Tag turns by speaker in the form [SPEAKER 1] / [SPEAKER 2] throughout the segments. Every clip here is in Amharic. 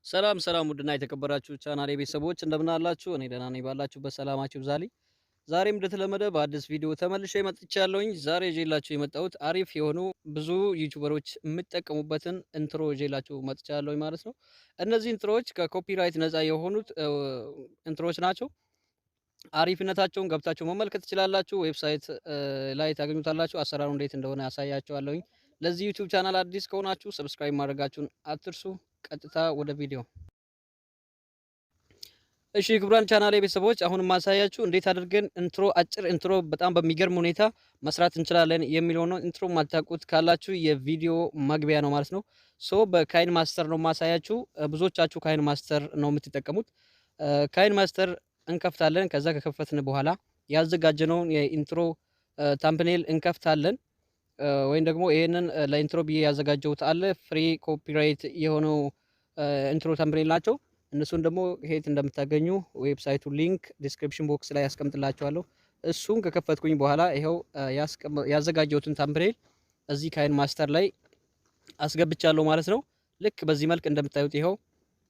[SPEAKER 1] ሰላም ሰላም ውድና የተከበራችሁ ቻናሌ ቤተሰቦች እንደምን አላችሁ? እኔ ደህና ነኝ። ባላችሁበት ሰላማችሁ ይብዛልኝ። ዛሬም እንደተለመደ በአዲስ ቪዲዮ ተመልሼ መጥቻለሁኝ። ዛሬ ይዤላችሁ የመጣሁት አሪፍ የሆኑ ብዙ ዩቲዩበሮች የሚጠቀሙበትን ኢንትሮ ይዤላችሁ መጥቻለሁኝ ማለት ነው። እነዚህ ኢንትሮዎች ከኮፒራይት ነፃ የሆኑት ኢንትሮዎች ናቸው። አሪፍነታቸውን ገብታችሁ መመልከት ትችላላችሁ። ዌብሳይት ላይ ታገኙታላችሁ። አሰራሩ እንዴት እንደሆነ ያሳያችኋለሁኝ። ለዚህ ዩቲዩብ ቻናል አዲስ ከሆናችሁ ሰብስክራይብ ማድረጋችሁን አትርሱ። ቀጥታ ወደ ቪዲዮ። እሺ ክቡራን ቻናሌ ቤተሰቦች አሁን ማሳያችሁ እንዴት አድርገን ኢንትሮ አጭር ኢንትሮ በጣም በሚገርም ሁኔታ መስራት እንችላለን የሚለው ነው። ኢንትሮ ማታውቁት ካላችሁ የቪዲዮ መግቢያ ነው ማለት ነው። በካይን ማስተር ነው ማሳያችሁ። ብዙዎቻችሁ ካይን ማስተር ነው የምትጠቀሙት። ካይን ማስተር እንከፍታለን። ከዛ ከከፈትን በኋላ ያዘጋጀነውን የኢንትሮ ታምብኔል እንከፍታለን። ወይም ደግሞ ይሄንን ለኢንትሮ ብዬ ያዘጋጀሁት አለ ፍሪ ኮፒራይት የሆነው ኢንትሮ ታምብኔል ናቸው። እነሱን ደግሞ ከየት እንደምታገኙ ዌብሳይቱ ሊንክ ዲስክሪፕሽን ቦክስ ላይ ያስቀምጥላችኋለሁ። እሱን ከከፈትኩኝ በኋላ ይሄው ያዘጋጀሁትን ታምብኔል እዚህ ካይን ማስተር ላይ አስገብቻለሁ ማለት ነው። ልክ በዚህ መልክ እንደምታዩት ይሄው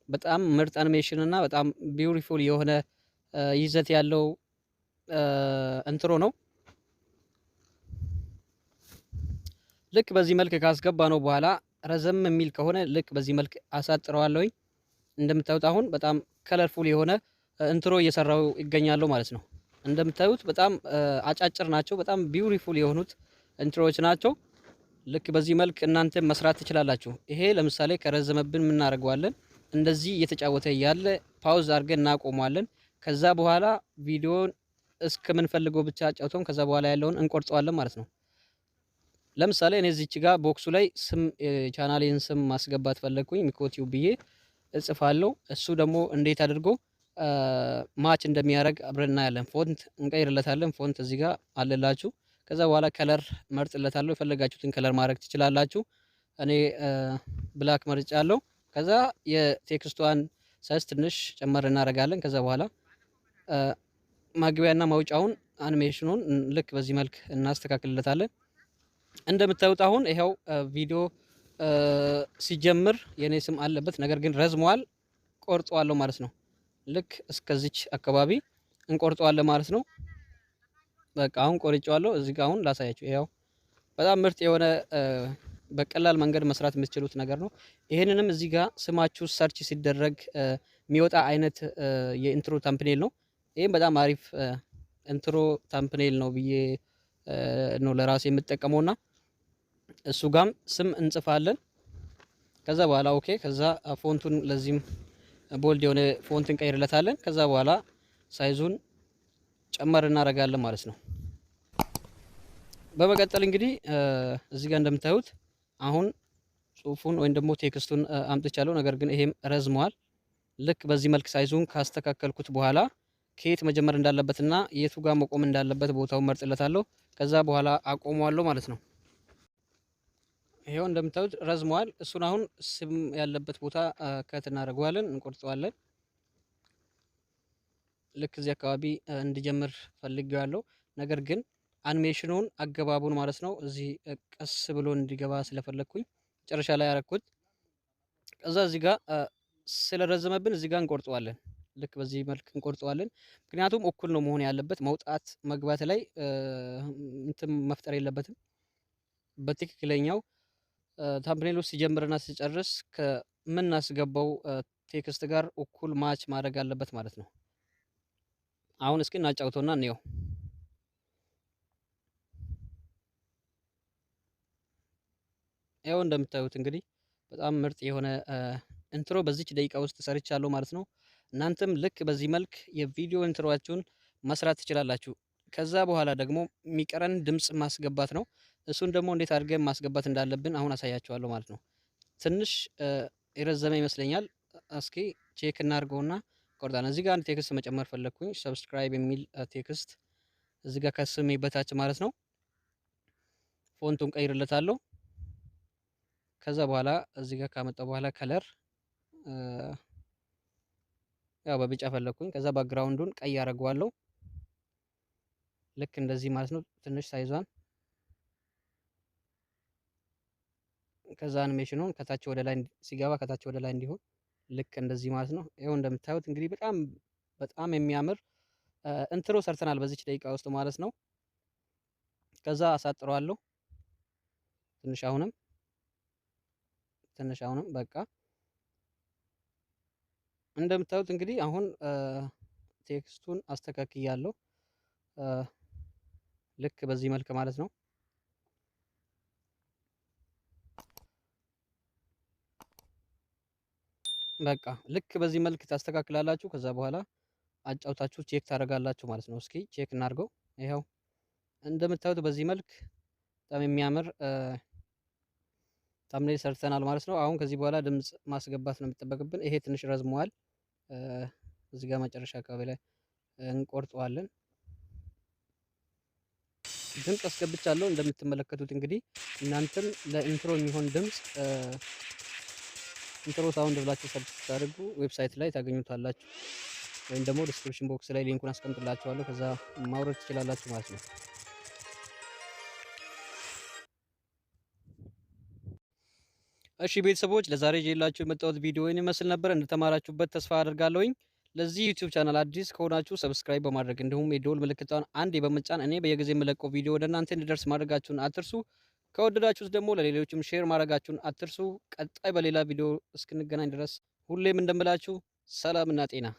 [SPEAKER 1] በጣም ምርጥ አኒሜሽን እና በጣም ቢዩቲፉል የሆነ ይዘት ያለው ኢንትሮ ነው። ልክ በዚህ መልክ ካስገባ ነው በኋላ ረዘም የሚል ከሆነ ልክ በዚህ መልክ አሳጥረዋለሁኝ። እንደምታዩት አሁን በጣም ከለርፉል የሆነ ኢንትሮ እየሰራው ይገኛሉ ማለት ነው። እንደምታዩት በጣም አጫጭር ናቸው። በጣም ቢዩቲፉል የሆኑት ኢንትሮዎች ናቸው። ልክ በዚህ መልክ እናንተ መስራት ትችላላችሁ። ይሄ ለምሳሌ ከረዘመብን ምን እናደርገዋለን? እንደዚህ እየተጫወተ ያለ ፓውዝ አድርገን እናቆመዋለን። ከዛ በኋላ ቪዲዮን እስከምንፈልገው ብቻ ጫውተን ከዛ በኋላ ያለውን እንቆርጠዋለን ማለት ነው። ለምሳሌ እኔ እዚች ጋር ቦክሱ ላይ ስም ቻናሌን ስም ማስገባት ፈለግኩኝ ሚኮቲው ብዬ እጽፋለሁ። እሱ ደግሞ እንዴት አድርጎ ማች እንደሚያደርግ አብረን እናያለን። ፎንት እንቀይርለታለን። ፎንት እዚህ ጋር አለላችሁ። ከዛ በኋላ ከለር መርጥለታለሁ። የፈለጋችሁትን ከለር ማድረግ ትችላላችሁ። እኔ ብላክ መርጫለሁ። ከዛ የቴክስቷን ሳይዝ ትንሽ ጨመር እናደርጋለን። ከዛ በኋላ ማግቢያና ማውጫውን አኒሜሽኑን ልክ በዚህ መልክ እናስተካክልለታለን። እንደምታዩት አሁን ይሄው ቪዲዮ ሲጀምር የኔ ስም አለበት፣ ነገር ግን ረዝሟል። ቆርጠዋለሁ ማለት ነው። ልክ እስከዚች አካባቢ እንቆርጠዋለን ማለት ነው። በቃ አሁን ቆርጬዋለሁ። እዚህ ጋር አሁን ላሳያችሁ። ይሄው በጣም ምርጥ የሆነ በቀላል መንገድ መስራት የምትችሉት ነገር ነው። ይሄንንም እዚህ ጋር ስማችሁ ሰርች ሲደረግ የሚወጣ አይነት የኢንትሮ ታምፕኔል ነው። ይሄም በጣም አሪፍ ኢንትሮ ታምፕኔል ነው ብዬ ነው ለራሴ የምጠቀመውና እሱ ጋም ስም እንጽፋለን። ከዛ በኋላ ኦኬ። ከዛ ፎንቱን ለዚህም ቦልድ የሆነ ፎንት እንቀይርለታለን። ከዛ በኋላ ሳይዙን ጨመር እናደርጋለን ማለት ነው። በመቀጠል እንግዲህ እዚህ ጋር እንደምታዩት አሁን ጽሁፉን ወይም ደግሞ ቴክስቱን አምጥቻለሁ። ነገር ግን ይሄም ረዝሟል። ልክ በዚህ መልክ ሳይዙን ካስተካከልኩት በኋላ ከየት መጀመር እንዳለበትና የቱ ጋር መቆም እንዳለበት ቦታውን መርጥለታለሁ። ከዛ በኋላ አቆመዋለሁ ማለት ነው። ይሄው እንደምታዩት ረዝሟል። እሱን አሁን ስም ያለበት ቦታ ከት እናደርገዋለን፣ እንቆርጠዋለን። ልክ እዚህ አካባቢ እንዲጀምር ፈልጌዋለሁ። ነገር ግን አኒሜሽኑን አገባቡን ማለት ነው እዚህ ቀስ ብሎ እንዲገባ ስለፈለግኩኝ መጨረሻ ላይ ያረኩት። ከዛ እዚህ ጋር ስለረዘመብን እዚህ ጋር እንቆርጠዋለን። ልክ በዚህ መልክ እንቆርጠዋለን። ምክንያቱም እኩል ነው መሆን ያለበት። መውጣት መግባት ላይ እንትን መፍጠር የለበትም። በትክክለኛው ታምብኔሉ ሲጀምርና ሲጨርስ ከምናስገባው ቴክስት ጋር እኩል ማች ማድረግ አለበት ማለት ነው። አሁን እስኪ እናጫውተውና እንየው። ያው እንደምታዩት እንግዲህ በጣም ምርጥ የሆነ ኢንትሮ በዚች ደቂቃ ውስጥ ሰርቻለሁ ማለት ነው። እናንተም ልክ በዚህ መልክ የቪዲዮ ኢንትሮአችሁን መስራት ትችላላችሁ። ከዛ በኋላ ደግሞ የሚቀረን ድምጽ ማስገባት ነው። እሱን ደግሞ እንዴት አድርገን ማስገባት እንዳለብን አሁን አሳያችኋለሁ ማለት ነው። ትንሽ የረዘመ ይመስለኛል። እስኪ ቼክ እናድርገውና ቆርጣን። እዚህ ጋር አንድ ቴክስት መጨመር ፈለግኩኝ። ሰብስክራይብ የሚል ቴክስት እዚህ ጋር ከስሜ በታች ማለት ነው። ፎንቱን ቀይርለታለሁ። ከዛ በኋላ እዚህ ጋር ካመጣው በኋላ ከለር ያው በቢጫ ፈለግኩኝ። ከዛ ባክግራውንዱን ቀይ አደርገዋለሁ። ልክ እንደዚህ ማለት ነው። ትንሽ ሳይዟን ከዛ አኒሜሽኑን ከታች ወደ ላይ ሲገባ ከታች ወደ ላይ እንዲሆን ልክ እንደዚህ ማለት ነው። ይኸው እንደምታዩት እንግዲህ በጣም የሚያምር እንትሮ ሰርተናል በዚች ደቂቃ ውስጥ ማለት ነው። ከዛ አሳጥረዋለሁ ትንሽ አሁንም በቃ እንደምታዩት እንግዲህ አሁን ቴክስቱን አስተካክያለሁ ልክ በዚህ መልክ ማለት ነው። በቃ ልክ በዚህ መልክ ታስተካክላላችሁ። ከዛ በኋላ አጫውታችሁ ቼክ ታደርጋላችሁ ማለት ነው። እስኪ ቼክ እናድርገው። ይኸው እንደምታዩት በዚህ መልክ በጣም የሚያምር ታምኔል ሰርተናል ማለት ነው። አሁን ከዚህ በኋላ ድምጽ ማስገባት ነው የሚጠበቅብን። ይሄ ትንሽ ረዝመዋል። እዚህ ጋር መጨረሻ አካባቢ ላይ እንቆርጠዋለን። ድምጽ አስገብቻለሁ እንደምትመለከቱት እንግዲህ እናንተም ለኢንትሮ የሚሆን ድምጽ ኢንትሮ ሳውንድ ብላችሁ ሰርች ታደርጉ ዌብሳይት ላይ ታገኙታላችሁ፣ ወይም ደግሞ ዲስክሪፕሽን ቦክስ ላይ ሊንኩን አስቀምጥላችኋለሁ። ከዛ ማውረድ ትችላላችሁ ማለት ነው። እሺ ቤተሰቦች ለዛሬ ይዤላችሁ የመጣሁት ቪዲዮ ይህን ይመስል ነበር። እንደተማራችሁበት ተስፋ አደርጋለሁኝ። ለዚህ ዩቲዩብ ቻናል አዲስ ከሆናችሁ ሰብስክራይብ በማድረግ እንዲሁም የደወል ምልክቷን አንዴ በመጫን እኔ በየጊዜ የምለቀው ቪዲዮ ወደ እናንተ እንዲደርስ ማድረጋችሁን አትርሱ። ከወደዳችሁት ደግሞ ለሌሎችም ሼር ማድረጋችሁን አትርሱ። ቀጣይ በሌላ ቪዲዮ እስክንገናኝ ድረስ ሁሌም እንደምላችሁ ሰላምና ጤና።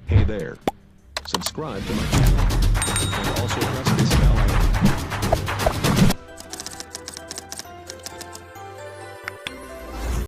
[SPEAKER 2] Hey there. Subscribe to my channel.